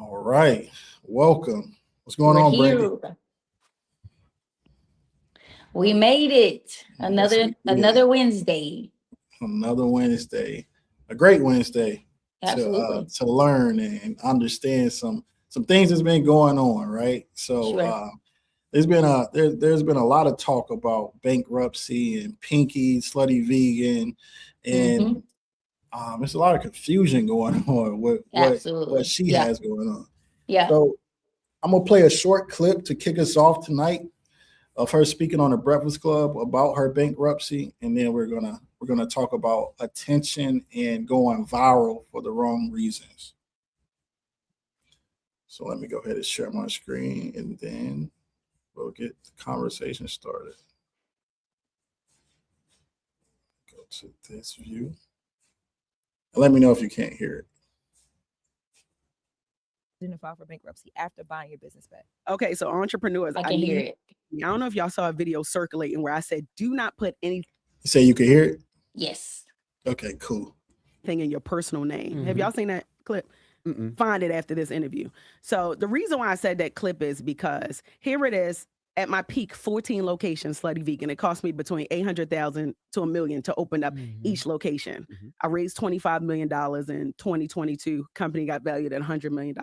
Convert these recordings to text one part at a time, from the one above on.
All right. Welcome. What's going We're on, Brandy? here. We made it. Yes, Another we did. another Wednesday. Another Wednesday. A great Wednesday Absolutely. to learn and understand some things that's been going on, right? So Sure. there's been a lot of talk about bankruptcy and Pinky, Slutty Vegan, Hmm. and there's a lot of confusion going on with what Absolutely. she Yeah. has going on. Yeah. So I'm gonna play a short clip to kick us off tonight of her speaking on the Breakfast Club about her bankruptcy, and then we're gonna talk about attention and going viral for the wrong reasons. So let me go ahead and share my screen, and then we'll get the conversation started. Go to this view. And let me know if you can't hear it. Didn't file for bankruptcy after buying your business back. Okay, so entrepreneurs, I I can hear need. it. I don't know if y'all saw a video circulating where I said, do not put anything You say you can hear it? Yes. Okay, cool. in your personal name. Have Mhm. y'all seen that clip? Mm-mm. Find it after this interview. So the reason why I said that clip is because here it is at my peak, 14 locations, Slutty Vegan. It cost me between 800,000 to $1 million to open up each location. Mhm. I raised $25 million in 2022. Company got valued at $100 million.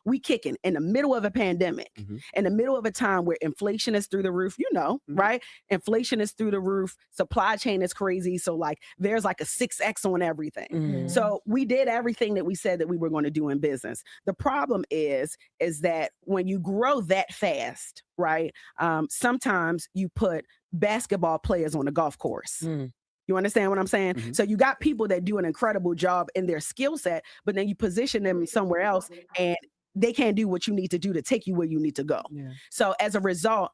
We kicking in the middle of a pandemic, Mhm. in the middle of a time where inflation is through the roof, Mhm. right? Inflation is through the roof. Supply chain is crazy. So like there's like a 6X on everything. Mhm. So we did everything that we said that we were going to do in business. The problem is that when you grow that fast, right? Sometimes you put basketball players on a golf course. Mm. You understand what I'm saying? Mhm. So you got people that do an incredible job in their skill set, but then you position them somewhere else and they can't do what you need to do to take you where you need to go. Yeah. So as a result,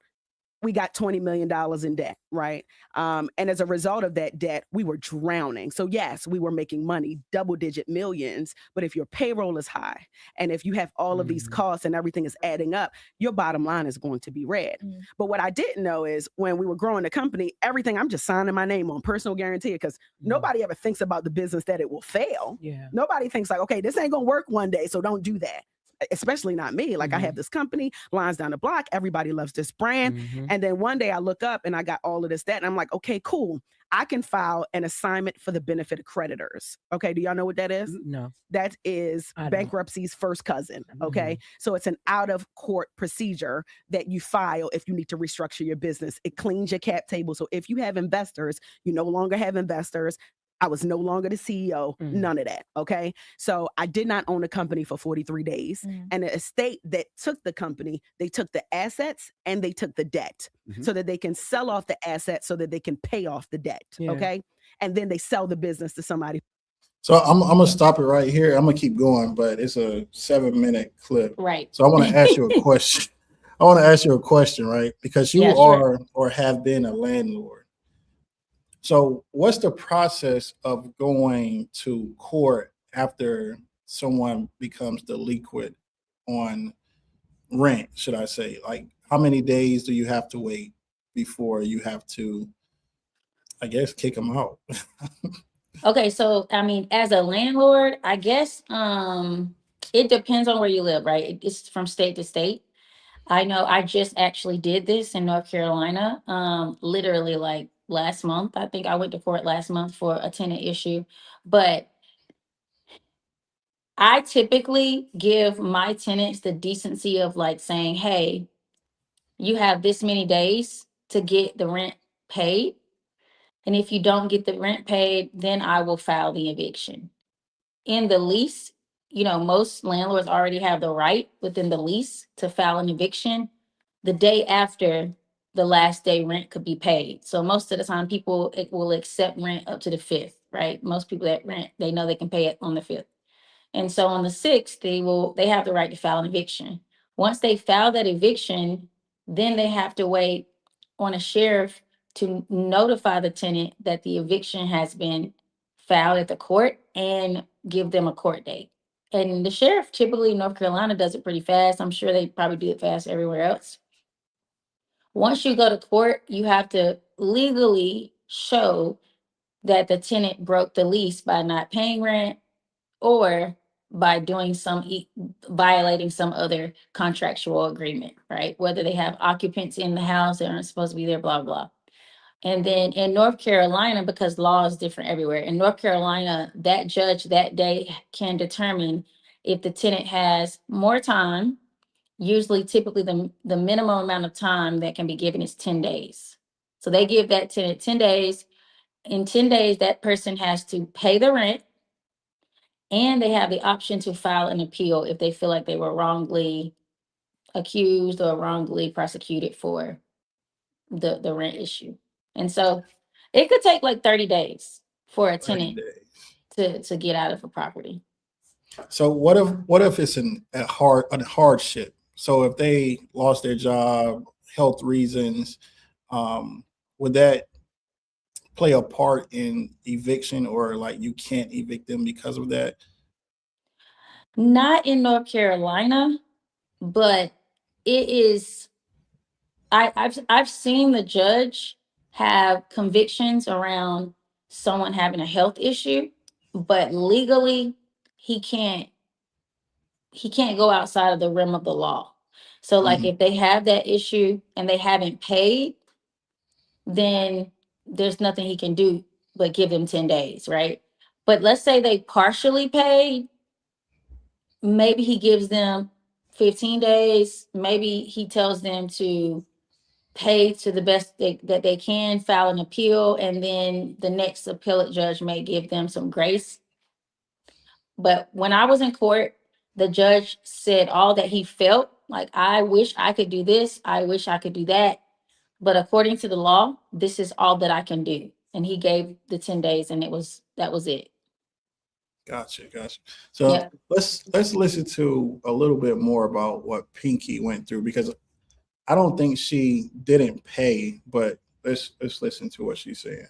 we got $20 million in debt, right? And as a result of that debt, we were drowning. So yes, we were making money, double-digit millions, but if your payroll is high and if you have all of these Mhm. costs and everything is adding up, your bottom line is going to be red. But what I didn't know is when we were growing the company, everything I'm just signing my name on, personal guarantee, because nobody ever thinks about the business that it will fail. Yeah. Nobody thinks like, okay, this ain't gonna work one day, so don't do that. Especially not me. Like I have this company, lines down the block. Everybody loves this brand. Mhm. And then one day I look up and I got all of this, that, and I'm like, okay, cool. I can file an assignment for the benefit of creditors. Okay. Do y'all know what that is? No. That is I don't. bankruptcy's first cousin. Okay. So it's an out of court procedure that you file if you need to restructure your business. It cleans your cap table. So if you have investors, you no longer have investors. I was no longer the CEO, none of that. Okay. So I did not own a company for 43 days. And the estate that took the company, they took the assets and they took the debt so that they can sell off the assets so that they can pay off the debt. Yeah. Okay. And then they sell the business to somebody. So I'm gonna stop it right here. I'm gonna keep going, but it's a 7-minute clip. Right. So I want to ask you a question. I want to ask you a question, right? Because you Yeah, sure. are or have been a landlord. So what's the process of going to court after someone becomes delinquent on rent, should I say? Like how many days do you have to wait before you have to, I guess, kick them out? Okay, so I mean, as a landlord, I guess it depends on where you live, right? It's from state to state. I know I just actually did this in North Carolina, literally like last month. I think I went to court last month for a tenant issue, but I typically give my tenants the decency of like saying, hey, you have this many days to get the rent paid. And if you don't get the rent paid, then I will file the eviction. In the lease, most landlords already have the right within the lease to file an eviction the day after the last day rent could be paid. So most of the time people will accept rent up to the 5th, right? Most people that rent, they know they can pay it on the 5th. And so on the 6th, they have the right to file an eviction. Once they file that eviction, then they have to wait on a sheriff to notify the tenant that the eviction has been filed at the court and give them a court date. And the sheriff typically in North Carolina does it pretty fast. I'm sure they probably do it fast everywhere else. Once you go to court, you have to legally show that the tenant broke the lease by not paying rent or by doing violating some other contractual agreement, right? Whether they have occupants in the house, they aren't supposed to be there, blah, blah. And then in North Carolina, because law is different everywhere, in North Carolina, that judge that day can determine if the tenant has more time. Usually, typically, the minimum amount of time that can be given is 10 days. So they give that tenant 10 days. In 10 days, that person has to pay the rent, and they have the option to file an appeal if they feel like they were wrongly accused or wrongly prosecuted for the rent issue. And so it could take like 30 days for a 30 tenant days. to get out of a property. So what if it's a hardship? So if they lost their job, health reasons, would that play a part in eviction, or like you can't evict them because of that? Not in North Carolina, but it is. I've seen the judge have convictions around someone having a health issue, but legally he can't go outside of the realm of the law. So like if they have that issue and they haven't paid, then there's nothing he can do but give them 10 days, right? But let's say they partially paid, maybe he gives them 15 days, maybe he tells them to pay to the best that they can, file an appeal, and then the next appellate judge may give them some grace. But when I was in court, the judge said all that he felt, like, I wish I could do this, I wish I could do that. But according to the law, this is all that I can do. And he gave the 10 days, and that was it. Gotcha. So Yep. let's listen to a little bit more about what Pinky went through, because I don't think she didn't pay, but let's listen to what she's saying.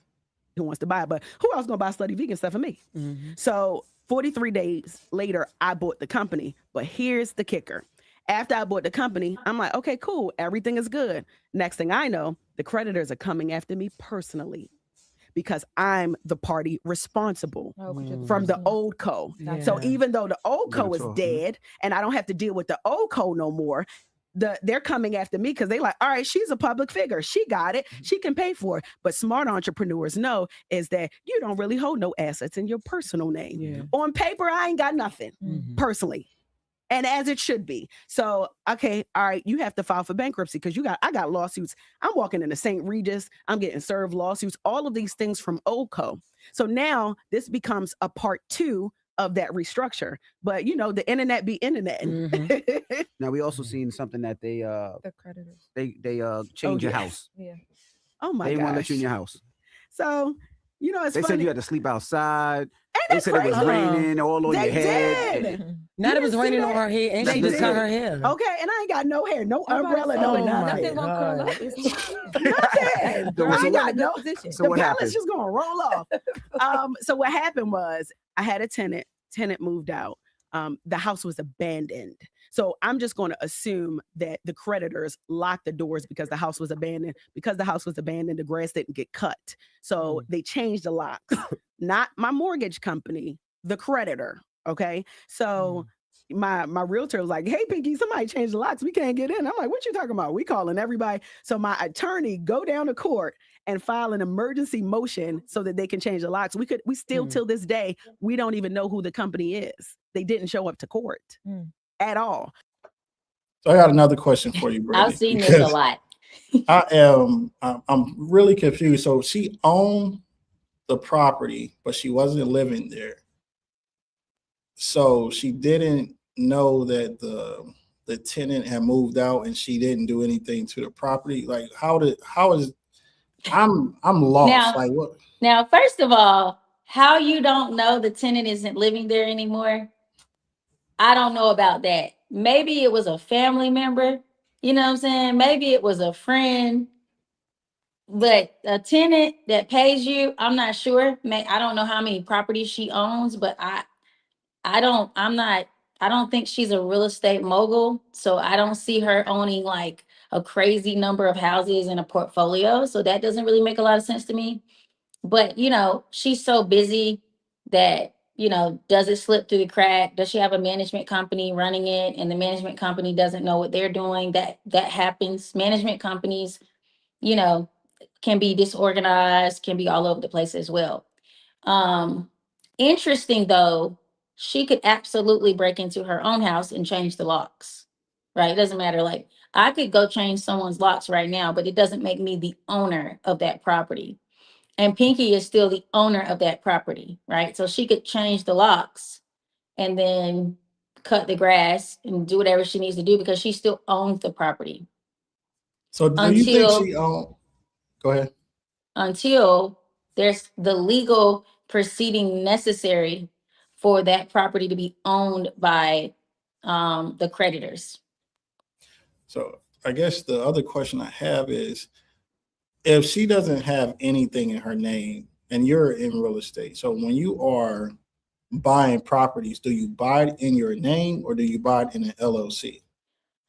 Who wants to buy it? But who else gonna buy slutty vegan stuff for me? Mm-hmm. So 43 days later, I bought the company. But here's the kicker. After I bought the company, I'm like, okay, cool. Everything is good. Next thing I know, the creditors are coming after me personally because I'm the party responsible from the old co. Yeah. So even though the old Better co is talk, dead and I don't have to deal with the old co no more, they're coming after me because they like, all right, she's a public figure. She got it. She can pay for it. But smart entrepreneurs know is that you don't really hold no assets in your personal name. Yeah. On paper, I ain't got nothing personally. And as it should be. So, okay, all right, you have to file for bankruptcy because I got lawsuits. I'm walking into St. Regis. I'm getting served lawsuits, all of these things from OldCo. So now this becomes a part 2 of that restructure. But you know, the internet be internet. Now we also seen something that they The creditors. they changed your yeah. house. Yeah. Oh my They god. didn't want to let you in your house. So, you know, it's They funny. said you had to sleep outside. Ain't They that said it was crazy? raining all on They your head. did. Not You it was didn't see raining that? on her head, and They she just cut did. her hair. Okay, and I ain't got no hair, no I'm about to umbrella, say, no oh, nothing. nothing won't curl God. up. It's Nothing. Girl, I you ain't in a got good no position. So the what balance happened? just gonna roll off. So what happened was I had a tenant moved out. The house was abandoned. So I'm just going to assume that the creditors locked the doors because the house was abandoned. Because the house was abandoned, the grass didn't get cut. So they changed the locks. Not my mortgage company, the creditor. Okay. So my realtor was like, hey, Pinky, somebody changed the locks. We can't get in. I'm like, what you talking about? We calling everybody. So my attorney go down to court and file an emergency motion so that they can change the locks. We still till this day, we don't even know who the company is. They didn't show up to court at all. So I got another question for you, Brittany. I've seen this a because lot. I'm really confused. So she owned the property, but she wasn't living there. So she didn't know that the tenant had moved out, and she didn't do anything to the property. Like, how is I'm lost. Now- like what? Now, first of all, how you don't know the tenant isn't living there anymore? I don't know about that. Maybe it was a family member, you know what I'm saying? Maybe it was a friend. But a tenant that pays you, I'm not sure. I don't know how many properties she owns, but I don't think she's a real estate mogul. So I don't see her owning like a crazy number of houses in a portfolio. So that doesn't really make a lot of sense to me. But you know, she's so busy that does it slip through the crack? Does she have a management company running it and the management company doesn't know what they're doing? That happens. Management companies, can be disorganized, can be all over the place as well. Interesting though, she could absolutely break into her own house and change the locks, right? It doesn't matter. Like, I could go change someone's locks right now, but it doesn't make me the owner of that property. And Pinky is still the owner of that property, right? So she could change the locks and then cut the grass and do whatever she needs to do because she still owns the property So do you think until she owned? Go ahead. until there's the legal proceeding necessary for that property to be owned by the creditors. So I guess the other question I have is, if she doesn't have anything in her name and you're in real estate, so when you are buying properties, do you buy it in your name or do you buy it in an LLC?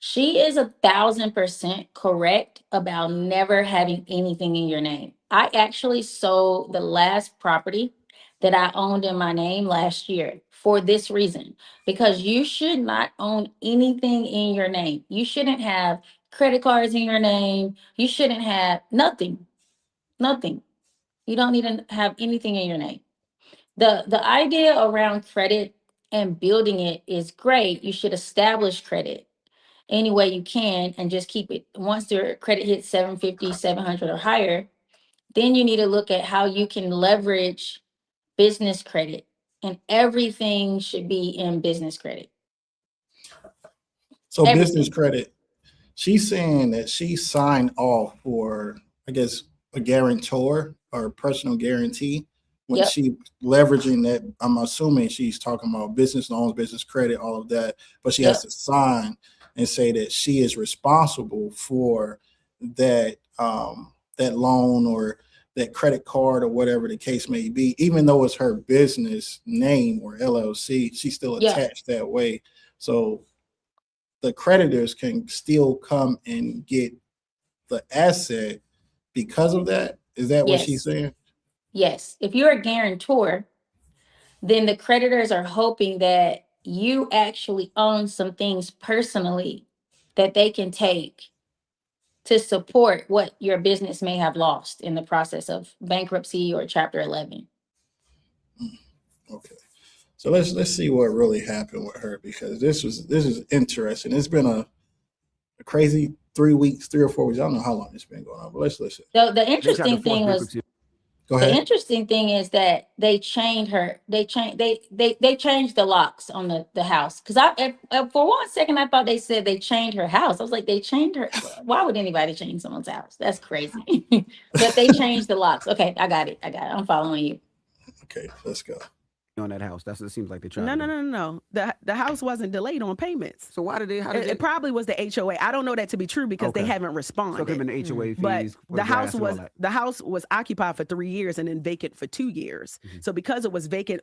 She is 1,000% correct about never having anything in your name. I actually sold the last property that I owned in my name last year for this reason, because you should not own anything in your name. You shouldn't have credit cards in your name. You shouldn't have nothing. You don't need to have anything in your name. The idea around credit and building it is great. You should establish credit any way you can and just keep it. Once your credit hits 750, 700 or higher, then you need to look at how you can leverage business credit, and everything should be in business credit. So Everything. business credit, she's saying that she signed off for, I guess, a guarantor or a personal guarantee when Yep. she leveraging that. I'm assuming she's talking about business loans, business credit, all of that, but she has Yep. to sign and say that she is responsible for that that loan or that credit card or whatever the case may be, even though it's her business name or LLC, she's still Yeah. attached that way. So the creditors can still come and get the asset because of that. Is that what she's Yes. saying? Yes. If you're a guarantor, then the creditors are hoping that you actually own some things personally that they can take to support what your business may have lost in the process of bankruptcy or Chapter 11. Okay. So let's see what really happened with her, because this is interesting. It's been a crazy 3 weeks, 3 or 4 weeks. I don't know how long it's been going on, but let's listen. The They tried to interesting force thing was bankruptcy. Go the ahead. interesting thing is that they changed they changed the locks on the house. Because for one second I thought they said they changed her house. I was like, they changed her. Why would anybody change someone's house? That's crazy. But they changed the locks. Okay, I got it. I'm following you. Okay, let's go. On that house. That's what it seems like they tried. No, to no, do. no, no. The house wasn't delayed on payments. So why did they? How did It probably was the HOA. I don't know that to be true because they Okay. haven't So it responded. could have been the HOA fees. But for the house grass and all was that. occupied for 3 years and then vacant for 2 years. Mhm. So because it was vacant,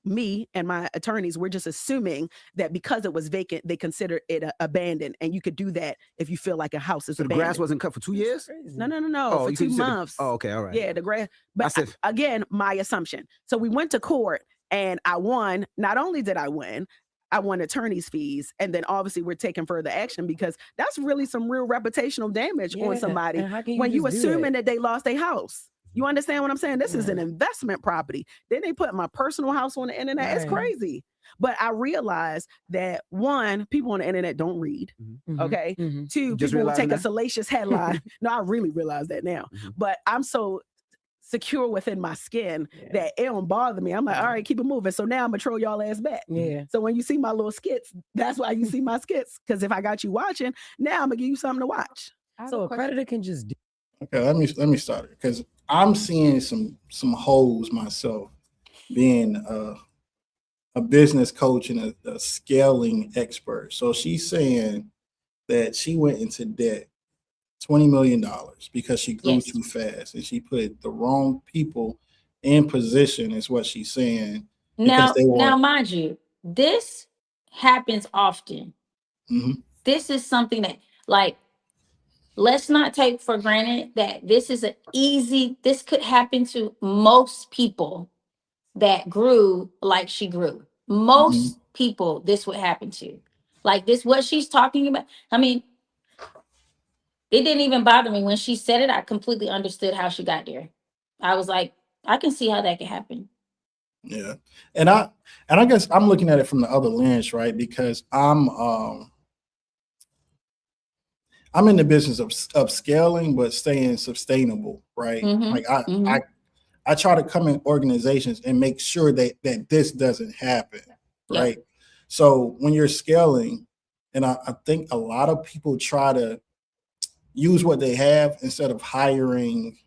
me and my attorneys, we're just assuming that because it was vacant, they consider it abandoned, and you could do that if you feel like a house is So the abandoned. grass wasn't cut for 2 years. No, Oh, for you 2 said months. Oh, okay, all right. Yeah, the grass. But I said- again, my assumption. So we went to court and I won. Not only did I win attorney's fees, and then obviously we're taking further action because that's really some real reputational damage on somebody when you assuming that they lost their house. You understand what I'm saying? This is an investment property. Then they put my personal house on the internet. It's crazy. But I realized that one, people on the internet don't read. Okay. Two, Just people will take realizing a that? salacious headline. No, I really realize that now. Mhm. But I'm so secure within my skin that it don't bother me. I'm like, all right, keep it moving. So now I'm gonna troll y'all ass back. Yeah. So when you see my little skits, that's why you see my skits. Because if I got you watching, now I'm gonna give you something to watch. So a creditor can just do. Okay, let me start it, because I'm seeing some holes myself, being a business coach and a scaling expert. So she's saying that she went into debt $20 million because she grew Yes. too fast and she put the wrong people in position, is what she's saying. Now, they want- mind you, this happens often. Mhm. This is something that, like, let's not take for granted that this is this could happen to most people. that grew like she grew. Most people, this would happen to. Like this, what she's talking about. I mean, it didn't even bother me when she said it. I completely understood how she got there. I was like, I can see how that could happen. Yeah. And I guess I'm looking at it from the other lens, right? Because I'm in the business of scaling, but staying sustainable, right? Like I try to come in organizations and make sure that this doesn't happen, right? Yep. So when you're scaling, and I think a lot of people try to use what they have instead of hiring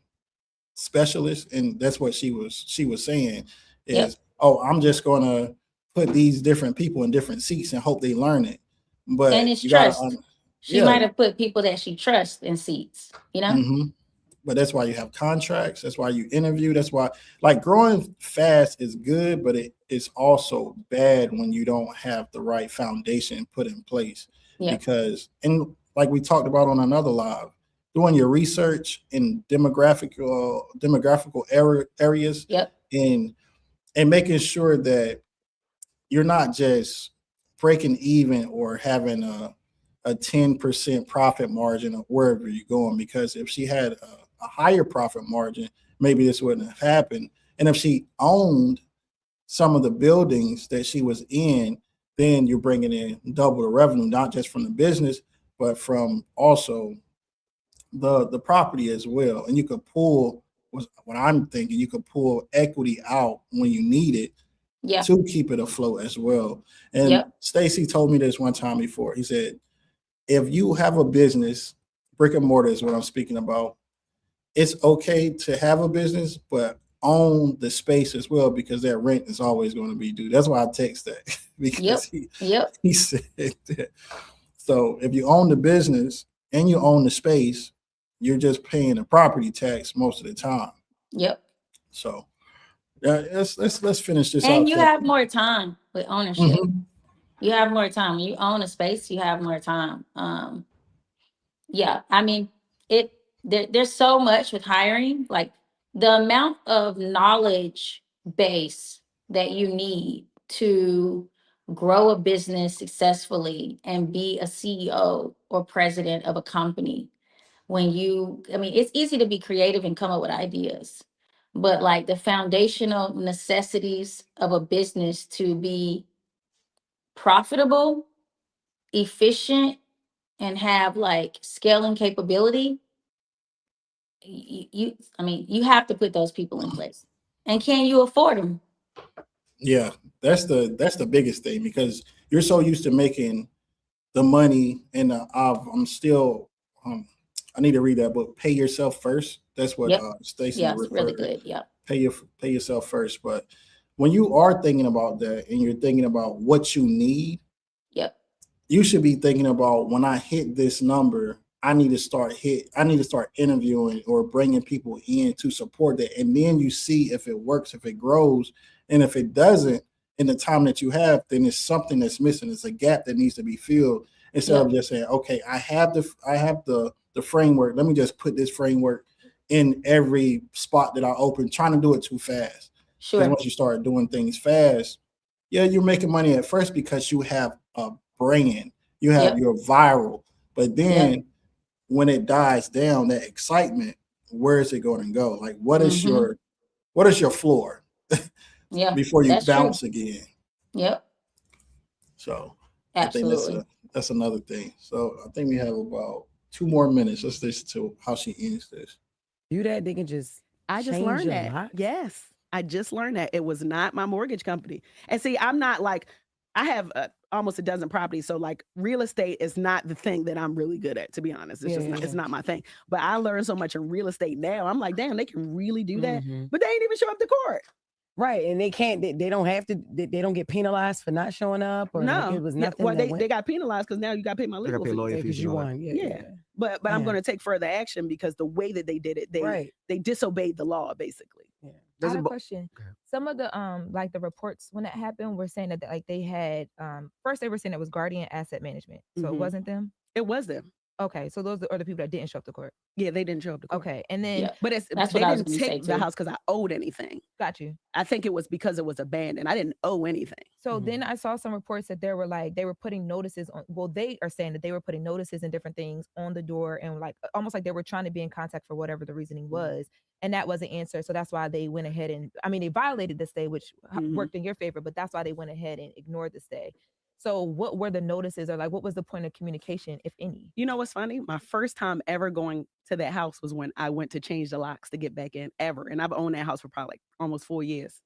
specialists, and that's what she was saying is, Yep. oh, I'm just gonna put these different people in different seats and hope they learn it. And But it's you gotta, trust. She yeah. might have put people that she trusts in seats, you know? But that's why you have contracts. That's why you interview. That's why, like, growing fast is good, but it's also bad when you don't have the right foundation put in place. Yep. Because, and like we talked about on another live, doing your research in demographical areas, Yep. and making sure that you're not just breaking even or having a 10% profit margin of wherever you're going. Because if she had a higher profit margin, maybe this wouldn't have happened. And if she owned some of the buildings that she was in, then you're bringing in double the revenue, not just from the business, but from also the property as well. And you could pull, what I'm thinking, you could pull equity out when you need it, Yeah. to keep it afloat as well. And Yep. Stacy told me this one time before. He said, if you have a business, brick and mortar is what I'm speaking about, it's okay to have a business, but own the space as well, because that rent is always going to be due. That's why I text that because Yep. he said that. So if you own the business and you own the space, you're just paying the property tax most of the time. Yep. So let's finish this And out. you have more time with ownership. Mhm. You have more time. When you own a space, you have more time. Yeah, I mean, there's so much with hiring. Like the amount of knowledge base that you need to grow a business successfully and be a CEO or president of a company. I mean, it's easy to be creative and come up with ideas, but like the foundational necessities of a business to be profitable, efficient, and have like scaling capability, I mean, you have to put those people in place. And can you afford them? Yeah, that's the biggest thing, because you're so used to making the money, and I'm still I need to read that book, Pay Yourself First. That's what Yep. Stacy Yeah, it's really referred. good. Yep. Pay yourself first. But when you are thinking about that and you're thinking about what you need, Yep. you should be thinking about, when I hit this number, I need to start interviewing or bringing people in to support that. And then you see if it works, if it grows. And if it doesn't, in the time that you have, then it's something that's missing. It's a gap that needs to be filled, instead of just saying, okay, I have the framework. Let me just put this framework in every spot that I open, trying to do it too fast. Because Sure. once you start doing things fast, yeah, you're making money at first because you have a brand, you have Yep. your viral. But then Yep. when it dies down, that excitement, where is it going to go? Like, what is Mhm. your floor Yeah, before you that's true. bounce again? Yep. So I think Absolutely. that's another thing. So I think we have about 2 more minutes. Let's listen to how she ends this. Do that, they can just I just change learned your that. life. Yes. I just learned that it was not my mortgage company. And see, I'm not like, I have almost a dozen properties. So like real estate is not the thing that I'm really good at, to be honest. It's just not, it's not my thing. But I learned so much in real estate now. I'm like, damn, they can really do that. But they ain't even show up to court. Right, and they can't. They don't have to. They don't get penalized for not showing up, or like No. it was Yeah, nothing. well, that they got penalized because now you got to pay my I gotta legal pay fees. lawyer fees because and you all that. won. Yeah. But I'm Yeah. going to take further action because the way that they did it, they disobeyed the law, basically. Yeah. I There's had a a bu- question. Okay. Some of the like the reports when that happened were saying that like they had first they were saying it was Guardian Asset Management. So it Mhm. wasn't them. It was them. Okay, so those are the people that didn't show up to court. Yeah, they didn't show up to court. Okay, and then Yeah. But That's they what I was didn't gonna say take the too. house because I owed anything. got you. I think it was because it was abandoned. I didn't owe anything. So then I saw some reports that there were like they were putting notices on. Well, they are saying that they were putting notices and different things on the door, and like almost like they were trying to be in contact for whatever the reasoning was, and that wasn't answered. So that's why they went ahead and I mean they violated the stay, which worked in your favor, but that's why they went ahead and ignored the stay. So what were the notices, or like what was the point of communication, if any? You know what's funny? My first time ever going to that house was when I went to change the locks to get back in ever, and I've owned that house for probably like almost 4 years.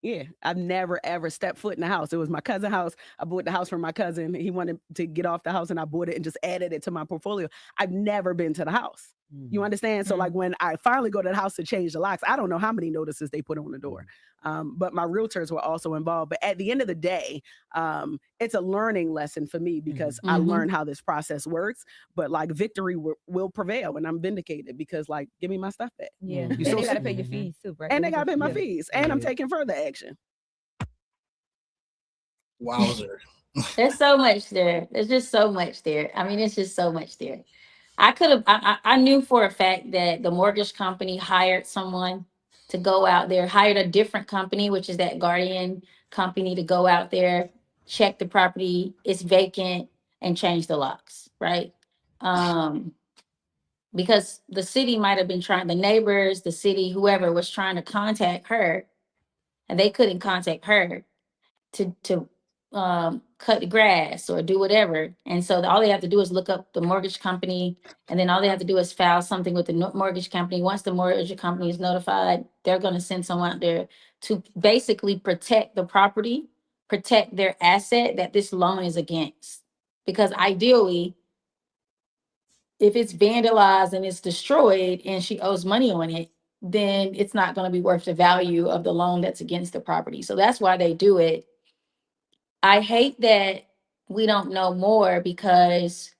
Yeah, I've never ever stepped foot in the house. It was my cousin's house. I bought the house from my cousin. He wanted to get off the house, and I bought it and just added it to my portfolio. I've never been to the house. You understand? So like when I finally go to the house to change the locks, I don't know how many notices they put on the door. But my realtors were also involved. But at the end of the day, it's a learning lesson for me because I learned how this process works. But like victory will prevail, and I'm vindicated because like give me my stuff back. Yeah, You and so they got to s- pay your fees too, right? And they got to pay my Yeah. fees, and I'm Yeah. taking further action. Wowzer. There's so much there. There's just so much there. I mean, it's just so much there. I could have, I knew for a fact that the mortgage company hired someone to go out there, hired a different company, which is that Guardian company, to go out there, check the property, it's vacant, and change the locks, right? Because the city might have been trying, the neighbors, the city, whoever was trying to contact her, and they couldn't contact her to cut the grass or do whatever. And so all they have to do is look up the mortgage company, and then all they have to do is file something with the mortgage company. Once the mortgage company is notified, they're going to send someone out there to basically protect the property, protect their asset that this loan is against. Because ideally, if it's vandalized and it's destroyed and she owes money on it, then it's not going to be worth the value of the loan that's against the property. So that's why they do it. I hate that we don't know more because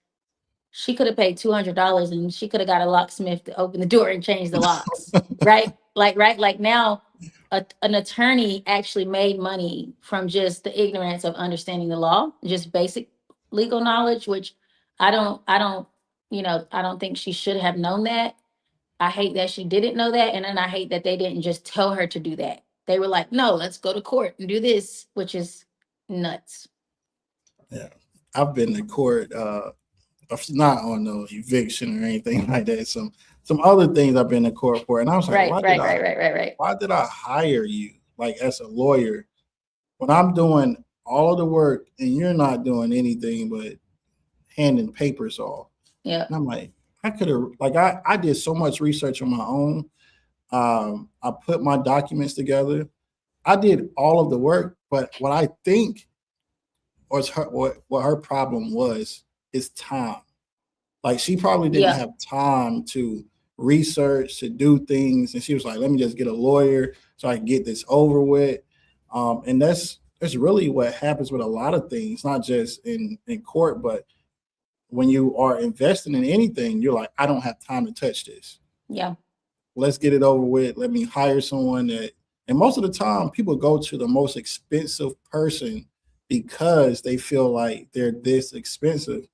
she could have paid $200 and she could have got a locksmith to open the door and change the locks, right? Like now, an attorney actually made money from just the ignorance of understanding the law, just basic legal knowledge, which I don't, I don't think she should have known that. I hate that she didn't know that, and then I hate that they didn't just tell her to do that. They were like, "No, let's go to court and do this," which is nuts. Yeah, I've been to court, not on no eviction or anything like that. Some other things I've been to court for, and I was like, Right. why did I hire you like as a lawyer when I'm doing all of the work and you're not doing anything but handing papers off? Yeah. And I'm like, I could have like I did so much research on my own. I put my documents together. I did all of the work, but what I think was what her problem was is time. Like she probably didn't Yeah. have time to research, to do things, and she was like, "Let me just get a lawyer so I can get this over with." And that's really what happens with a lot of things, not just in court, but when you are investing in anything, you're like, "I don't have time to touch this. Yeah. Let's get it over with. Let me hire someone that." And most of the time, people go to the most expensive person because they feel like they're this expensive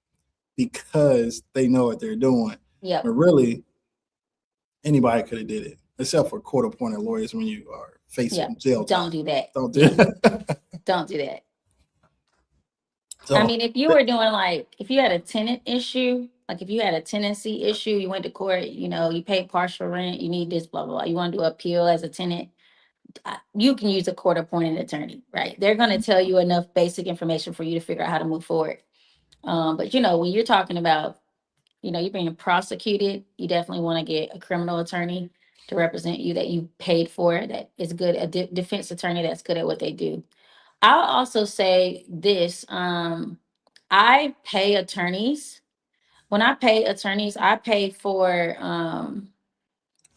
because they know what they're doing. Yeah. But really, anybody could have did it, except for court-appointed lawyers when you are facing jail time. Don't do that. Don't do that. Don't do that. So, I mean, if you were doing like, if you had a tenant issue, like if you had a tenancy issue, you went to court, you paid partial rent, you need this, blah, blah, blah. You want to do appeal as a tenant, you can use a court-appointed attorney, right? They're going to tell you enough basic information for you to figure out how to move forward. But when you're talking about, you're being prosecuted, you definitely want to get a criminal attorney to represent you that you paid for, that is good, a defense attorney that's good at what they do. I'll also say this, I pay attorneys. When I pay attorneys, I pay for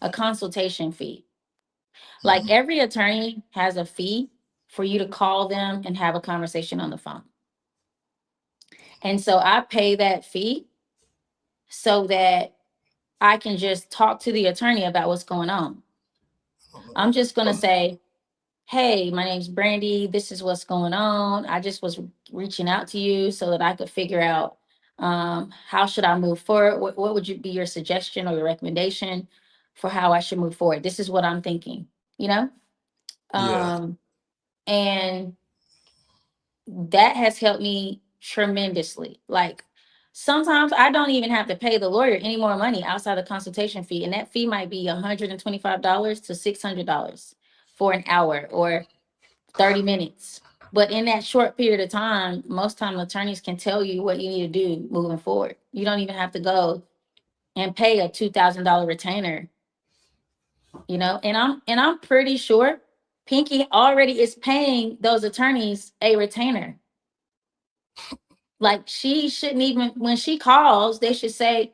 a consultation fee. Like every attorney has a fee for you to call them and have a conversation on the phone. And so I pay that fee so that I can just talk to the attorney about what's going on. I'm just going to say, "Hey, my name's Brandy. This is what's going on. I just was reaching out to you so that I could figure out How should I move forward? What would be your suggestion or your recommendation for how I should move forward? This is what I'm thinking, you know? Yeah. And that has helped me tremendously. Like sometimes I don't even have to pay the lawyer any more money outside the consultation fee. And that fee might be $125 to $600 for an hour or 30 minutes. But in that short period of time, most time attorneys can tell you what you need to do moving forward. You don't even have to go and pay a $2,000 retainer, you know, and I'm pretty sure Pinky already is paying those attorneys a retainer. Like she shouldn't even, when she calls, they should say,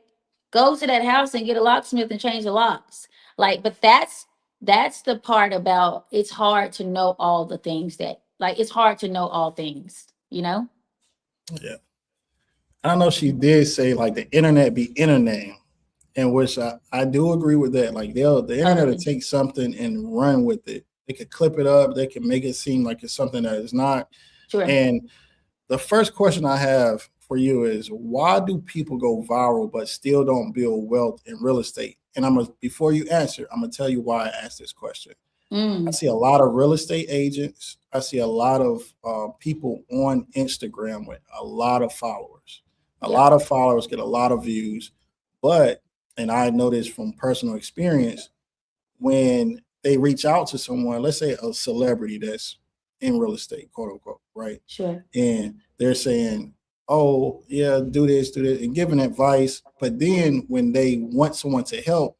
go to that house and get a locksmith and change the locks. Like, but that's the part about it's hard to know all the things that, like, it's hard to know all things, you know? Yeah. I know she did say like the internet be internet, in which I do agree with that. Like the internet will take something and run with it. They could clip it up, they can make it seem like it's something that is not. Sure. And the first question I have for you is, why do people go viral but still don't build wealth in real estate? And before you answer, I'm gonna tell you why I asked this question. I see a lot of real estate agents. I see a lot of people on Instagram with a lot of followers. A lot of followers get a lot of views, but, and I know this from personal experience, when they reach out to someone, let's say a celebrity that's in real estate, quote unquote, right? Sure. And they're saying, oh, yeah, do this, and giving advice. But then when they want someone to help,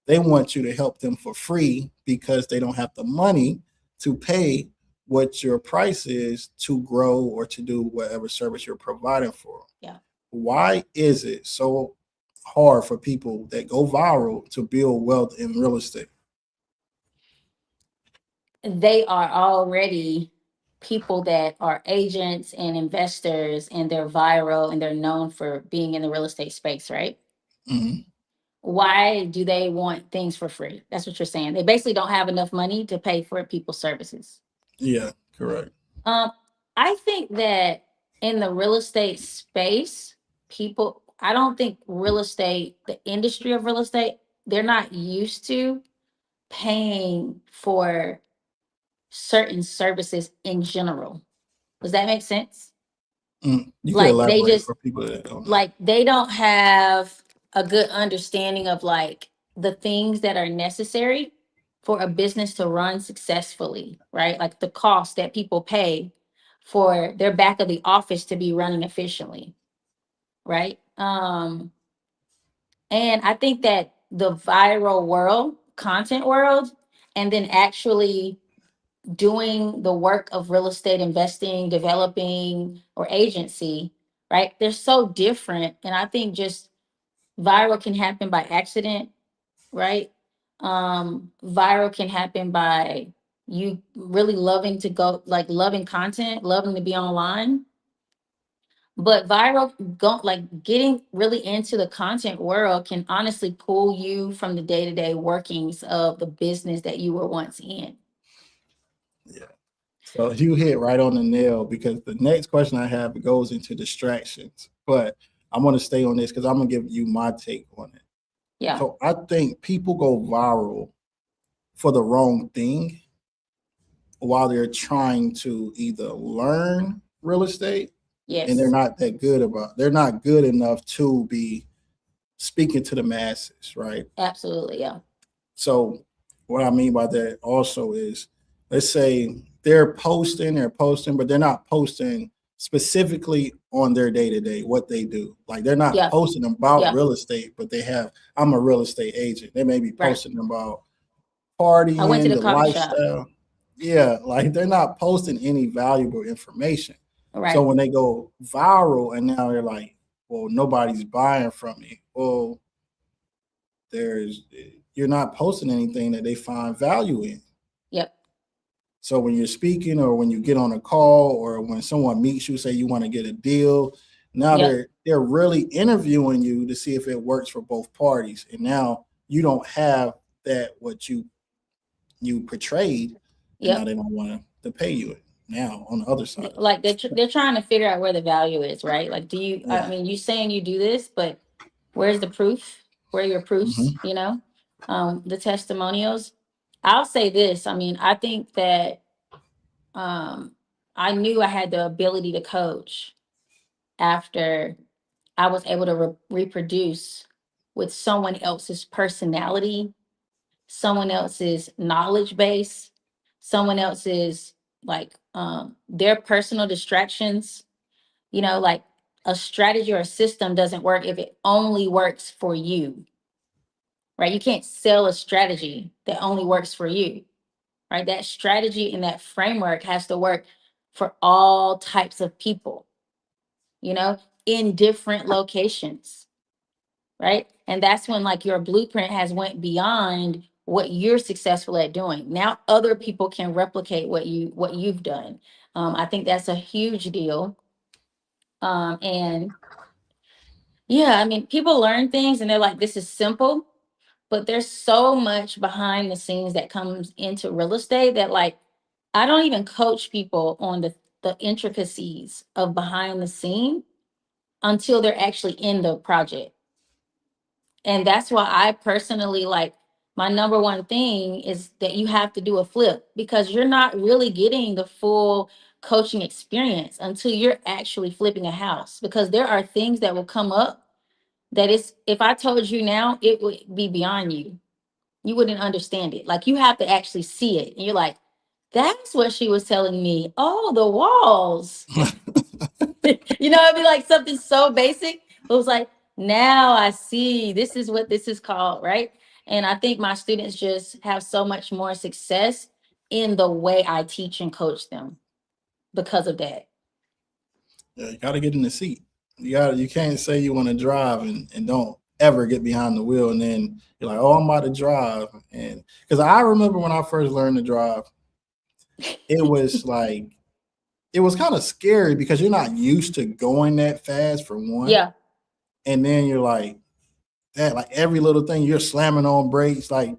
they want you to help them for free because they don't have the money to pay what your price is to grow or to do whatever service you're providing for them. Yeah. Why is it so hard for people that go viral to build wealth in real estate? They are already people that are agents and investors, and they're viral and they're known for being in the real estate space, right? Mm-hmm. Why do they want things for free? That's what you're saying. They basically don't have enough money to pay for people's services. Yeah, correct. I think that in the real estate space, I don't think real estate, the industry of real estate, they're not used to paying for certain services in general. Does that make sense? You can Like they elaborate just, for people that don't know. like they don't have a good understanding of like the things that are necessary for a business to run successfully, right? Like the cost that people pay for their back of the office to be running efficiently, right? And I think that the viral world, content world, and then actually doing the work of real estate investing, developing, or agency, right? They're so different. And I think just viral can happen by accident, right? Viral can happen by you really loving to go, like loving content, loving to be online. But like getting really into the content world can honestly pull you from the day-to-day workings of the business that you were once in. Yeah. So you hit right on the nail, because the next question I have goes into distractions, but I'm going to stay on this because I'm going to give you my take on it. Yeah. So I think people go viral for the wrong thing while they're trying to either learn real estate, Yes. and they're not good enough to be speaking to the masses, right? Absolutely. Yeah. So what I mean by that also is, let's say they're posting, but they're not posting specifically on their day-to-day, what they do. Like they're not posting about real estate, but I'm a real estate agent. They may be posting about partying, I went to the coffee lifestyle. shop. Yeah, like they're not posting any valuable information. Right. So when they go viral and now they're like, well, nobody's buying from me. Well, you're not posting anything that they find value in. Yep. So when you're speaking, or when you get on a call, or when someone meets you, say you want to get a deal, now they're really interviewing you to see if it works for both parties. And now you don't have that what you portrayed. And now they don't want to pay you it. now on the other side. Like they're trying to figure out where the value is, right? Like, do you? Yeah. I mean, you saying you do this, but where's the proof? Where are your proofs? Mhm. You know, the testimonials. I'll say this. I mean, I think that I knew I had the ability to coach after I was able to reproduce with someone else's personality, someone else's knowledge base, someone else's like their personal distractions. You know, like a strategy or a system doesn't work if it only works for you, right? You can't sell a strategy that only works for you, right? That strategy and that framework has to work for all types of people, you know, in different locations, right? And that's when like your blueprint has went beyond what you're successful at doing. Now other people can replicate what you've done. I think that's a huge deal. And yeah, I mean, people learn things and they're like, this is simple, but there's so much behind the scenes that comes into real estate that like I don't even coach people on the intricacies of behind the scene until they're actually in the project. And that's why I personally like my number one thing is that you have to do a flip because you're not really getting the full coaching experience until you're actually flipping a house because there are things that will come up that is if I told you now, it would be beyond you. You wouldn't understand it. Like you have to actually see it. And you're like, that's what she was telling me. Oh, the walls. You know, it'd be like something so basic. It was like, now I see this is what this is called, right? And I think my students just have so much more success in the way I teach and coach them because of that. Yeah, you got to get in the seat. You can't say you want to drive and don't ever get behind the wheel and then you're like, oh, I'm about to drive. And because I remember when I first learned to drive, it was like it was kind of scary because you're not used to going that fast for one. Yeah. And then you're like that, like every little thing you're slamming on brakes, like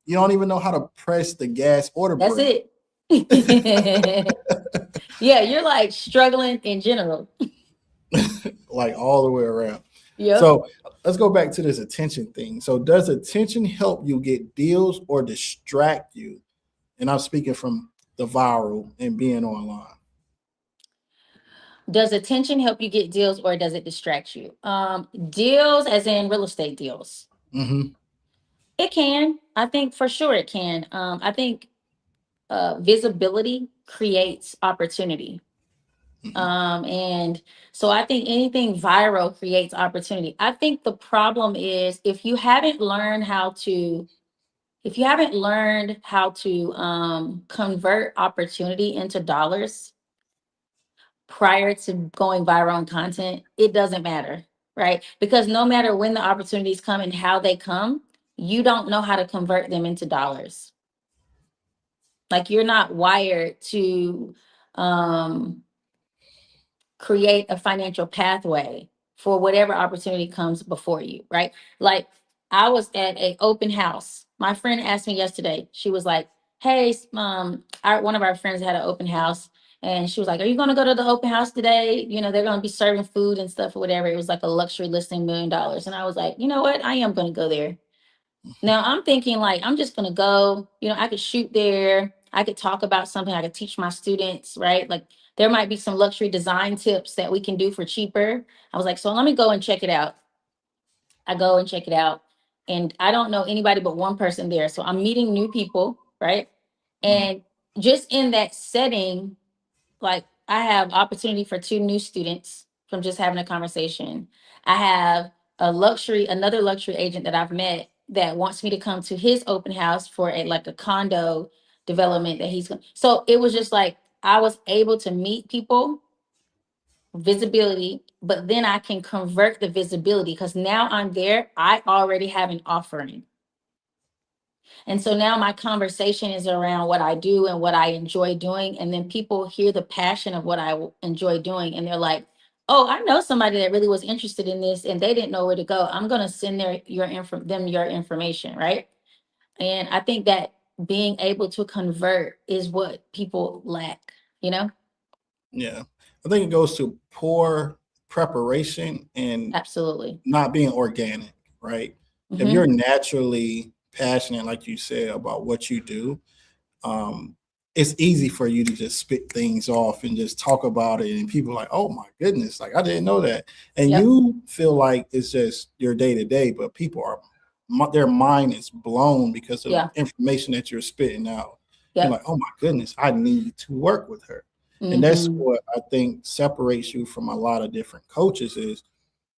you don't even know how to press the gas or the That's brake. it. Yeah, you're like struggling in general. Like all the way around. Yeah. So let's go back to this attention thing. So does attention help you get deals or distract you? And I'm speaking from the viral and being online. Does attention help you get deals or does it distract you? Deals as in real estate deals. Mm-hmm. It can. I think for sure it can. I think visibility creates opportunity. And so I think anything viral creates opportunity. I think the problem is if you haven't learned how to convert opportunity into dollars prior to going viral on content, it doesn't matter, right? Because no matter when the opportunities come and how they come, you don't know how to convert them into dollars. Like you're not wired to create a financial pathway for whatever opportunity comes before you, right? Like I was at a open house. My friend asked me yesterday, she was like, hey, one of our friends had an open house and she was like, are you going to go to the open house today? You know, they're going to be serving food and stuff or whatever. It was like a luxury listing, $1 million. And I was like, you know what? I am going to go there. Now I'm thinking like, I'm just going to go, you know, I could shoot there. I could talk about something. I could teach my students, right? Like there might be some luxury design tips that we can do for cheaper. I was like, so let me go and check it out. I go and check it out. And I don't know anybody but one person there. So I'm meeting new people, right? And just in that setting, like I have opportunity for 2 new students from just having a conversation. I have another luxury agent that I've met that wants me to come to his open house for a condo development that he's going. So it was just like I was able to meet people, visibility, but then I can convert the visibility because now I'm there. I already have an offering. And so now my conversation is around what I do and what I enjoy doing. And then people hear the passion of what I enjoy doing. And they're like, oh, I know somebody that really was interested in this and they didn't know where to go. I'm going to send them your information, right? And I think that being able to convert is what people lack. you know? Yeah. I think it goes to poor preparation and Absolutely. not being organic, right? If Hmm. you're naturally passionate, like you said, about what you do, um, it's easy for you to just spit things off and just talk about it. And people are like, oh my goodness, like I didn't know that. And Yep. you feel like it's just your day to day, but people are, their mind is blown because of Yeah. information that you're spitting out. You're Yep. like, oh my goodness, I need to work with her. And that's Hmm. what I think separates you from a lot of different coaches is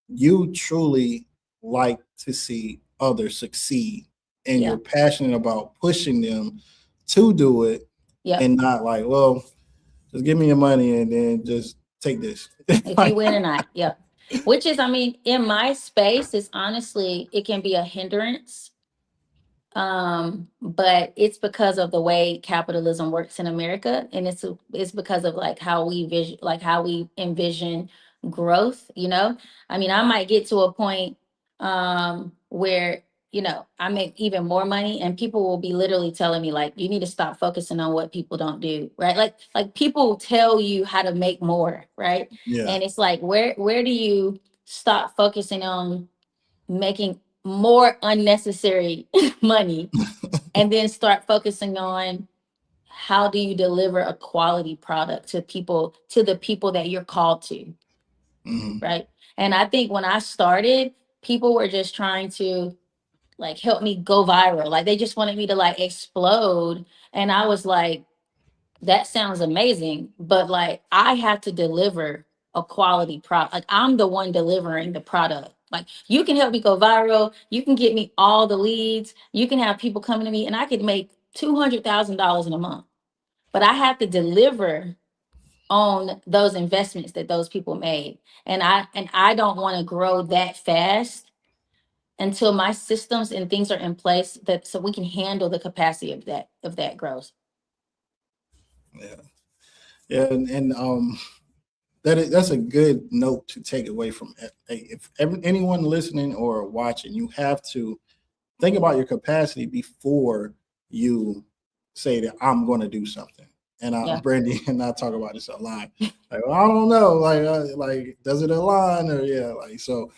you truly like to see others succeed and Yeah. you're passionate about pushing them to do it Yep. and not like, well, just give me your money and then just take this. If you win or not. Yep. Which is, I mean, in my space, is honestly, it can be a hindrance. But it's because of the way capitalism works in America, and it's because of like how we envision growth, you know. I mean, I might get to a point where, you know, I make even more money and people will be literally telling me like, you need to stop focusing on what people don't do, right? Like people tell you how to make more, right? Yeah. And it's like, where do you stop focusing on making more unnecessary money and then start focusing on how do you deliver a quality product to people, to the people that you're called to, Mhm. right? And I think when I started, people were just trying to like help me go viral, like they just wanted me to like explode. And I was like, that sounds amazing, but like I have to deliver a quality product. Like I'm the one delivering the product. Like you can help me go viral, you can get me all the leads, you can have people coming to me, and I could make $200,000 in a month. But I have to deliver on those investments that those people made, and I don't want to grow that fast until my systems and things are in place that so we can handle the capacity of that growth. Yeah. Yeah. And that's a good note to take away from it. If anyone listening or watching, you have to think about your capacity before you say that I'm going to do something. And Yeah. Brandy and I talk about this a lot. Like, well, I don't know, like, does it align or yeah, like so.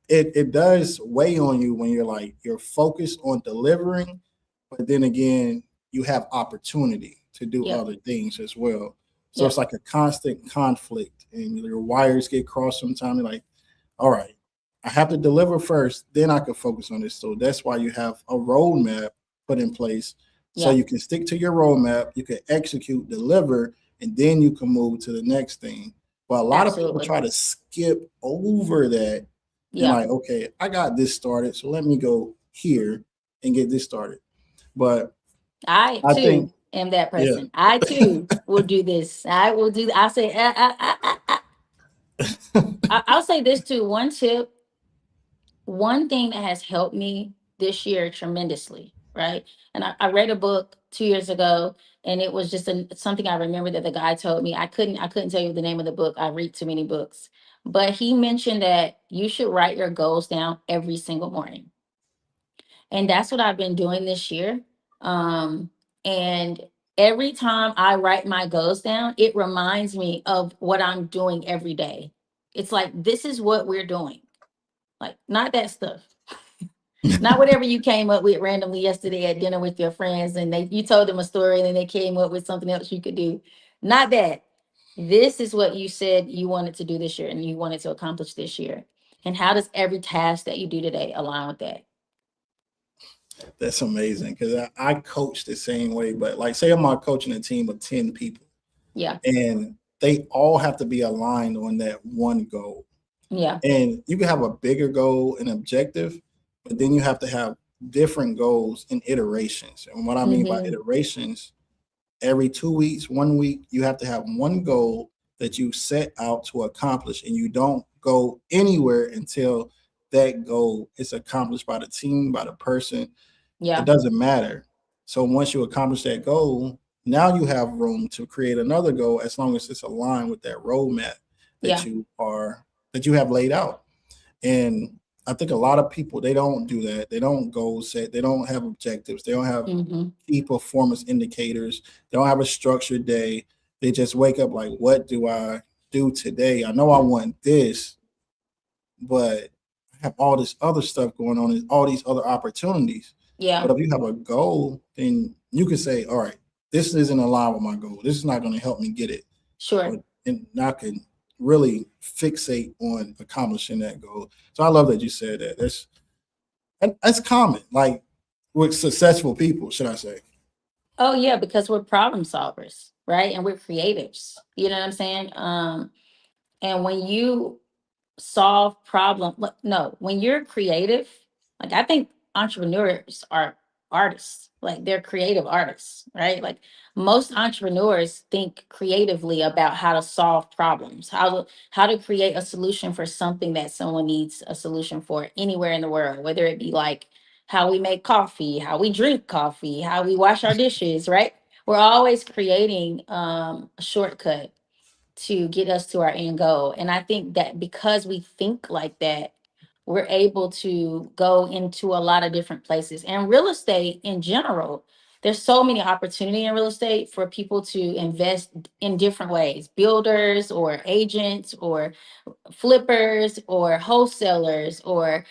It does weigh on you when you're like you're focused on delivering, but then again, you have opportunity to do Yeah. other things as well. So Yeah. it's like a constant conflict, and your wires get crossed sometimes. You're like, all right, I have to deliver first, then I can focus on this. So that's why you have a roadmap put in place so Yeah. you can stick to your roadmap, you can execute, deliver, and then you can move to the next thing. But a lot of people Absolutely. try to skip over that and Yeah. like, okay, I got this started, so let me go here and get this started. But I I think, too am that yeah, person. I too will do this. I will do. I'll say. I'll say this too. One tip. One thing that has helped me this year tremendously, right? And I read a book 2 years ago, and it was just something I remember that the guy told me. I couldn't tell you the name of the book. I read too many books, but he mentioned that you should write your goals down every single morning. And that's what I've been doing this year. And every time I write my goals down, it reminds me of what I'm doing every day. It's like, this is what we're doing. Like, not that stuff. Not whatever you came up with randomly yesterday at dinner with your friends and you told them a story and then they came up with something else you could do. Not that. This is what you said you wanted to do this year and you wanted to accomplish this year. And how does every task that you do today align with that? that's amazing because I coach the same way. But like, say I'm coaching a team of 10 people, Yeah. and they all have to be aligned on that one goal. Yeah. And you can have a bigger goal and objective, but then you have to have different goals and iterations. And what I mean by Mhm. iterations, every 2 weeks, 1 week, you have to have one goal that you set out to accomplish, and you don't go anywhere until that goal is accomplished by the team, by the person. It Yeah. doesn't matter. So once you accomplish that goal, now you have room to create another goal as long as it's aligned with that roadmap that Yeah. you have laid out. And I think a lot of people they don't do that. They don't goal set. They don't have objectives. They don't have Mhm. key performance indicators. They don't have a structured day. they just wake up like, what do I do today? I know I want this, but I have all this other stuff going on and all these other opportunities. Yeah, But if you have a goal, then you can say, all right, this isn't aligned with my goal. This is not going to help me get it. sure. And I can really fixate on accomplishing that goal. So I love that you said that. That's common, like with successful people, should I say? Oh yeah, because we're problem solvers, right? And we're creatives. You know what I'm saying? And when you solve problem, no, when you're creative, like I think entrepreneurs are artists, like they're creative artists, right? Like most entrepreneurs think creatively about how to solve problems, how to create a solution for something that someone needs a solution for anywhere in the world, whether it be like how we make coffee, how we drink coffee, how we wash our dishes, right? We're always creating a shortcut to get us to our end goal. And I think that because we think like that, we're able to go into a lot of different places. And real estate in general, there's so many opportunity in real estate for people to invest in different ways, builders or agents or flippers or wholesalers or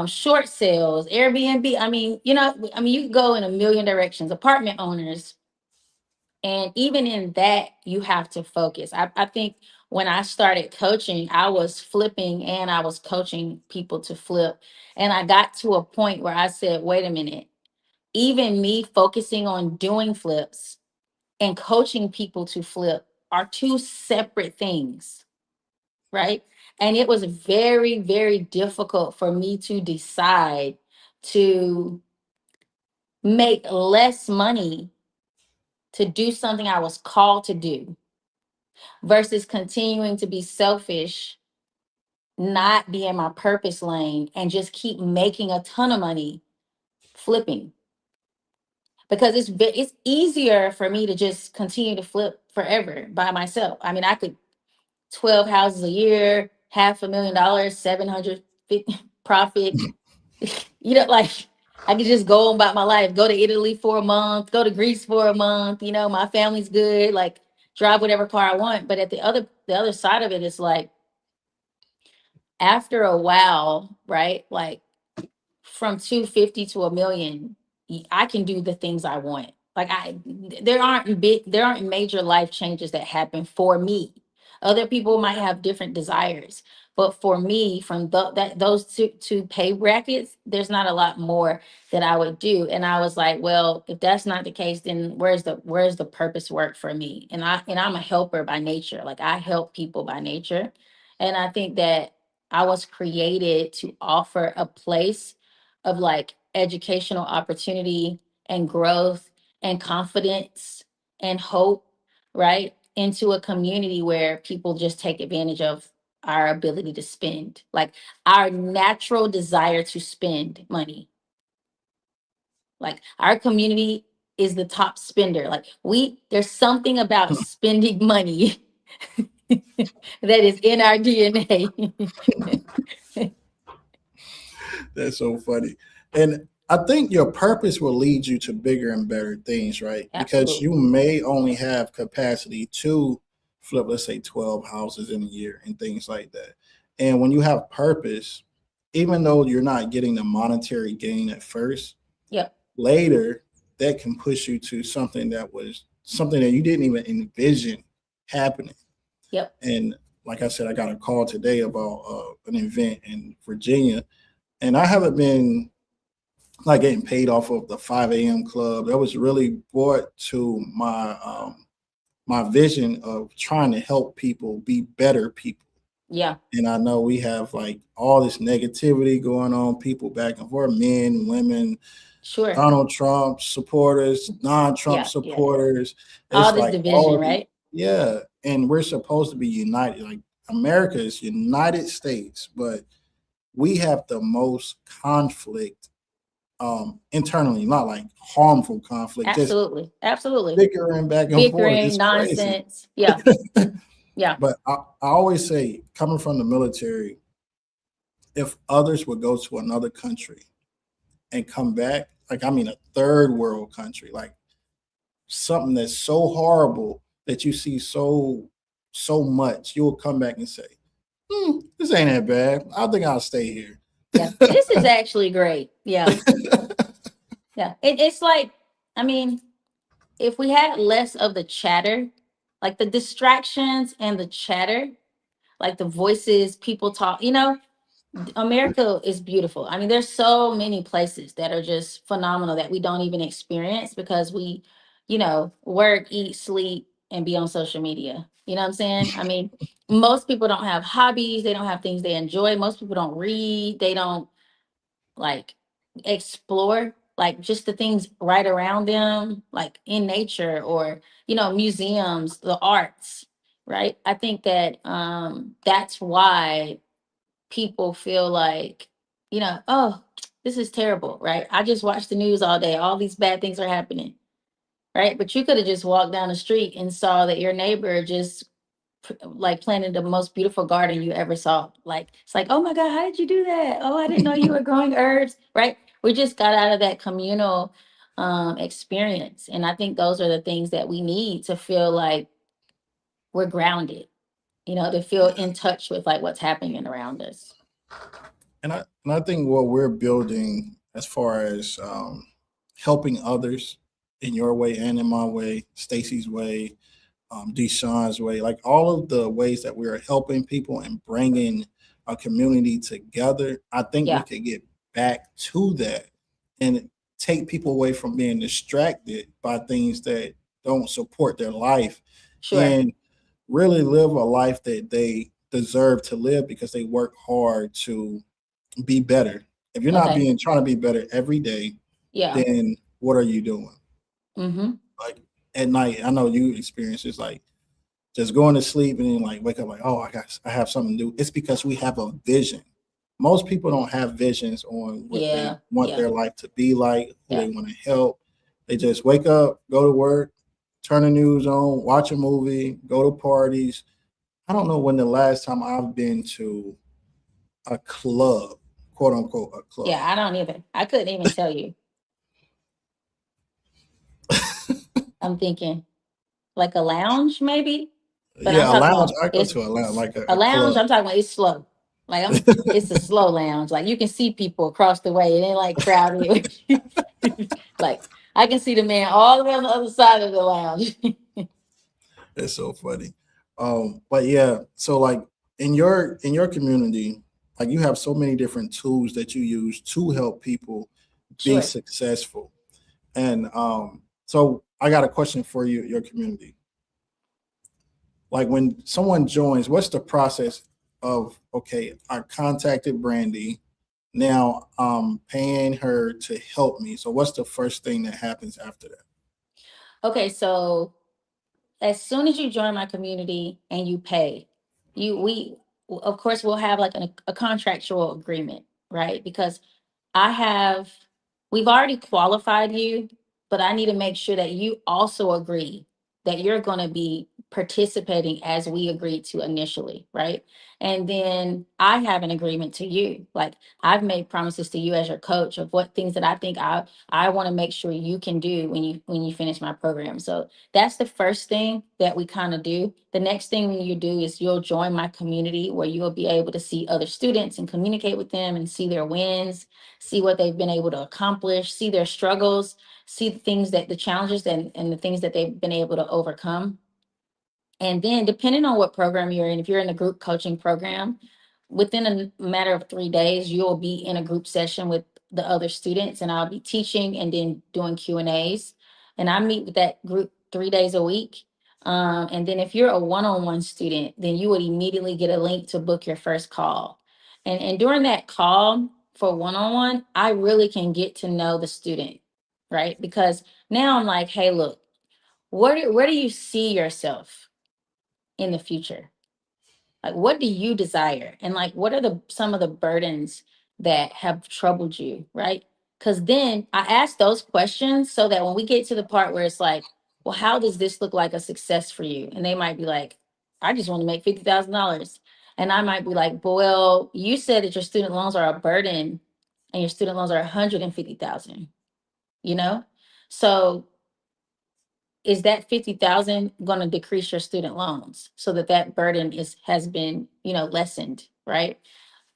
short sales, Airbnb. I mean, you could go in a million directions, apartment owners, and even in that, you have to focus. I think when I started coaching, I was flipping and I was coaching people to flip. And I got to a point where I said, wait a minute, even me focusing on doing flips and coaching people to flip are two separate things, right? And it was very, very difficult for me to decide to make less money to do something I was called to do versus continuing to be selfish, not be in my purpose lane, and just keep making a ton of money flipping. Because it's easier for me to just continue to flip forever by myself. I mean, I could 12 houses a year, $500,000, 750 profit. Like I could just go on about my life, go to Italy for a month, go to Greece for a month, my family's good, like drive whatever car I want. But at the other side of it is like after a while, right? Like from 250 to a million, I can do the things I want. Like there aren't major life changes that happen for me. Other people might have different desires, but for me, from those two pay brackets, there's not a lot more that I would do. And I was like, well, if that's not the case, then where's the purpose work for me? And I'm a helper by nature. Like I help people by nature, and I think that I was created to offer a place of like educational opportunity and growth and confidence and hope, right? Into a community where people just take advantage of our ability to spend, like our natural desire to spend money. Like our community is the top spender. Like there's something about spending money that is in our DNA. That's so funny. And I think your purpose will lead you to bigger and better things, right? Because you Absolutely. may only have capacity to flip, let's say, 12 houses in a year and things like that. And when you have purpose, even though you're not getting the monetary gain at first, Yep. later that can push you to something that you didn't even envision happening. Yep. And like I said, I got a call today about an event in Virginia, and I haven't been like getting paid off of the 5 a.m. club. That was really brought to my vision of trying to help people be better people. Yeah. And I know we have like all this negativity going on, people back and forth, men, women, Sure. Donald Trump supporters, non-Trump Yeah. supporters. All It's this like division, all of these, right? yeah. And we're supposed to be united. Like America is United States, but we have the most conflict internally, not like harmful conflict, just Absolutely. bickering back and forth. Bickering, It's crazy. nonsense. Yeah. Yeah. But I always say, coming from the military, if others would go to another country and come back, like I mean a third world country, like something that's so horrible that you see so much, you will come back and say, this ain't that bad. I think I'll stay here. Yeah, this is actually great. Yeah, yeah. It's like, I mean, if we had less of the chatter, like the distractions and the chatter, like the voices, people talk, America is beautiful. I mean, there's so many places that are just phenomenal that we don't even experience because we, work, eat, sleep, and be on social media. You know what I'm saying? I mean, most people don't have hobbies, they don't have things they enjoy. Most people don't read, they don't like explore like just the things right around them, like in nature or, museums, the arts, right? I think that that's why people feel like, oh, this is terrible, right? I just watch the news all day. All these bad things are happening, right? But you could have just walked down the street and saw that your neighbor just like planted the most beautiful garden you ever saw. Like, it's like, oh my God, how did you do that? Oh, I didn't know you were growing herbs, right? We just got out of that communal experience. And I think those are the things that we need to feel like we're grounded, to feel in touch with like what's happening around us. And I think what we're building as far as helping others in your way and in my way, Stacy's way, Deshaun's way, like all of the ways that we are helping people and bringing a community together, I think we Yeah, could get back to that and take people away from being distracted by things that don't support their life sure. and really live a life that they deserve to live because they work hard to be better. If you're not Okay. being trying to be better every day, Yeah. then what are you doing? Mm-hmm. Like at night, I know you experience this, like just going to sleep and then like wake up like, oh, I have something to do. It's because we have a vision. Most people don't have visions on what they Yeah. want Yeah. their life to be like, who Yeah. they want to help. They just wake up, go to work, turn the news on, watch a movie, go to parties. I don't know when the last time I've been to a club, quote unquote, a club. Yeah. I don't either. I couldn't even tell you. I'm thinking like a lounge, maybe. But I'm Yeah, a talking lounge. about I go it's to a lounge, like a a lounge. club. I'm talking about it's slow. Like it's a slow lounge. Like you can see people across the way. It ain't like crowded. Like I can see the man all the way on the other side of the lounge. It's so funny. But yeah, so like in your community, like you have so many different tools that you use to help people be Sure. successful. And so I got a question for you, your community. Like when someone joins, what's the process of okay, I contacted Brandy. Now I'm paying her to help me. So what's the first thing that happens after that? Okay, so as soon as you join my community and you pay, we of course we'll have like a contractual agreement, right? Because I have, we've already qualified you, but I need to make sure that you also agree that you're going to be participating as we agreed to initially, right? And then I have an agreement to you. Like I've made promises to you as your coach of what things that I think I want to make sure you can do when you finish my program. So that's the first thing that we kind of do. The next thing you do is you'll join my community where you'll be able to see other students and communicate with them and see their wins, see what they've been able to accomplish, see their struggles, see the things that the challenges and the things that they've been able to overcome. And then, depending on what program you're in, if you're in a group coaching program, within a matter of 3 days, you'll be in a group session with the other students, and I'll be teaching and then doing Q&As. And I meet with that group 3 days a week. And then, if you're a one-on-one student, then you would immediately get a link to book your first call. And during that call for one-on-one, I really can get to know the student, right? Because now I'm like, hey, look, where do you see yourself in the future? Like, what do you desire? And like, what are the some of the burdens that have troubled you, right? Because then I ask those questions so that when we get to the part where it's like, well, how does this look like a success for you? And they might be like, I just want to make $50,000. And I might be like, well, you said that your student loans are a burden and your student loans are 150,000, you know? So is that 50,000 going to decrease your student loans so that burden has been, lessened, right?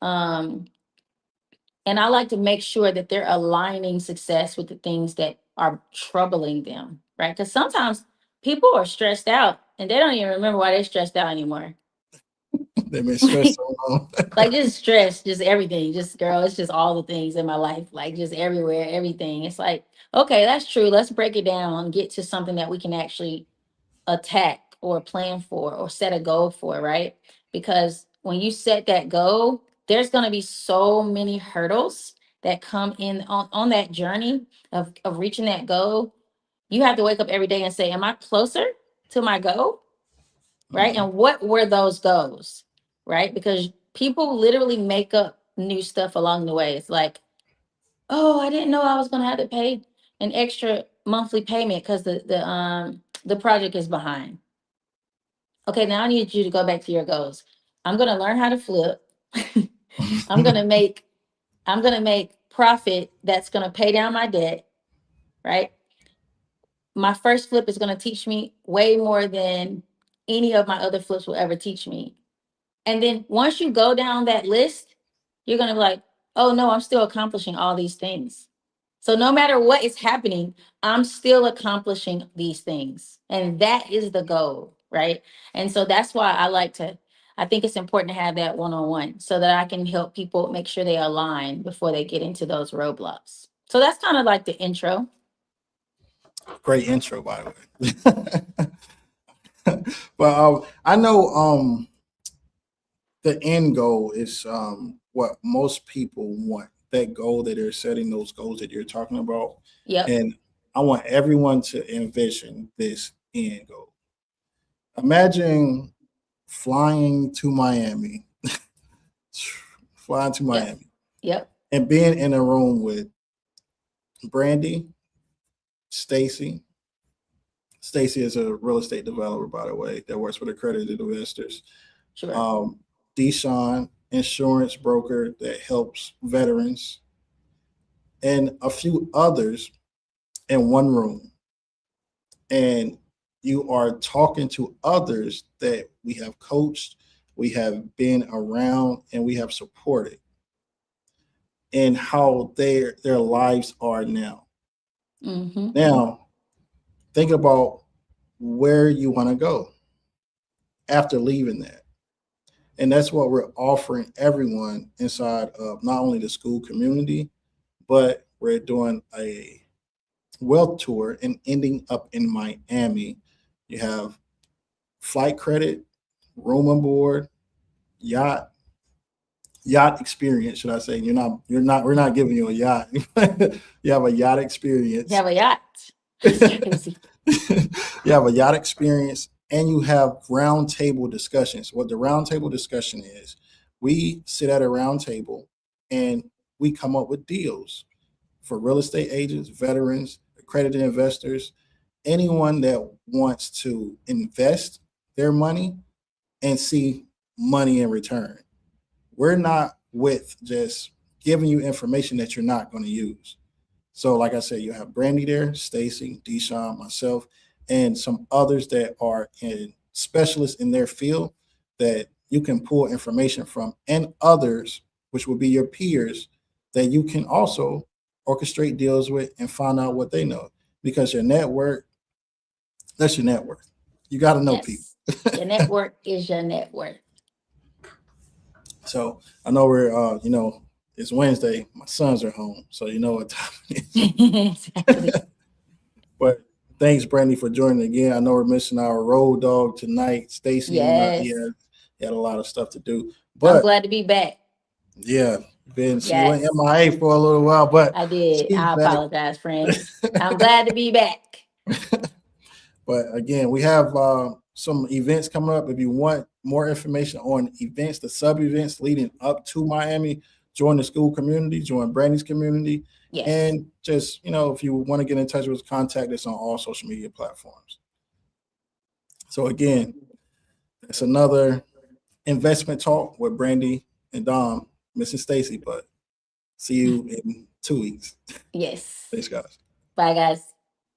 And I like to make sure that they're aligning success with the things that are troubling them, right? Because sometimes people are stressed out and they don't even remember why they're stressed out anymore. They've been stressed so long. Like just stress, just everything, just girl, it's just all the things in my life, like just everywhere, everything. It's like, okay, that's true. Let's break it down, get to something that we can actually attack or plan for or set a goal for, right? Because when you set that goal, there's going to be so many hurdles that come in on that journey of reaching that goal. You have to wake up every day and say, am I closer to my goal? Right. And what were those goals? Right. Because people literally make up new stuff along the way. It's like, oh, I didn't know I was going to have to pay an extra monthly payment because the project is behind. Okay, now I need you to go back to your goals. I'm going to learn how to flip. I'm going to make profit that's going to pay down my debt, right? My first flip is going to teach me way more than any of my other flips will ever teach me. And then once you go down that list, you're going to be like, oh no, I'm still accomplishing all these things. So no matter what is happening, I'm still accomplishing these things. And that is the goal, right? And so that's why I think it's important to have that one-on-one so that I can help people make sure they align before they get into those roadblocks. So that's kind of like the intro. Great intro, by the way. But I know the end goal is what most people want. That goal that they're setting, those goals that you're talking about. Yep. And I want everyone to envision this end goal. Imagine flying to Miami, Yep. and being in a room with Brandy, Stacy. Stacy is a real estate developer, by the way, that works with accredited investors. Sure. Deshaun, insurance broker that helps veterans, and a few others in one room. And you are talking to others that we have coached, we have been around, and we have supported, and how their lives are now. Mm-hmm. Now, think about where you want to go after leaving that. And that's what we're offering everyone inside of not only the Skool community, but we're doing a wealth tour and ending up in Miami. You have flight credit, room and board, yacht experience, should I say. We're not giving you a yacht. You have a yacht experience. You have a yacht. That's crazy. You have a yacht experience, and you have round table discussions. What the round table discussion is, we sit at a round table and we come up with deals for real estate agents, veterans, accredited investors, anyone that wants to invest their money and see money in return. We're not with just giving you information that you're not going to use. So, like I said, you have Brandy there, Stacy, Deshaun, myself, and some others that are specialists in their field that you can pull information from, and others, which will be your peers, that you can also orchestrate deals with and find out what they know. Because your network, that's your network. You got to know people. Your network is your network. So I know we're, it's Wednesday. My sons are home, so you know what time it is. Exactly. But thanks, Brandy, for joining again. I know we're missing our road dog tonight. Stacy, Yes. he had a lot of stuff to do. But I'm glad to be back. Yeah, she went Yes. MIA for a little while, but I did. she's I back. apologize, friends. I'm glad to be back. But again, we have some events coming up. If you want more information on events, the sub events leading up to Miami, join the Skool community, join Brandy's community. Yes. And just, if you want to get in touch with us, contact us on all social media platforms. So again, it's another investment talk with Brandy and Dom, Mrs. Stacy, but see you in 2 weeks. Yes. Thanks, guys. Bye, guys.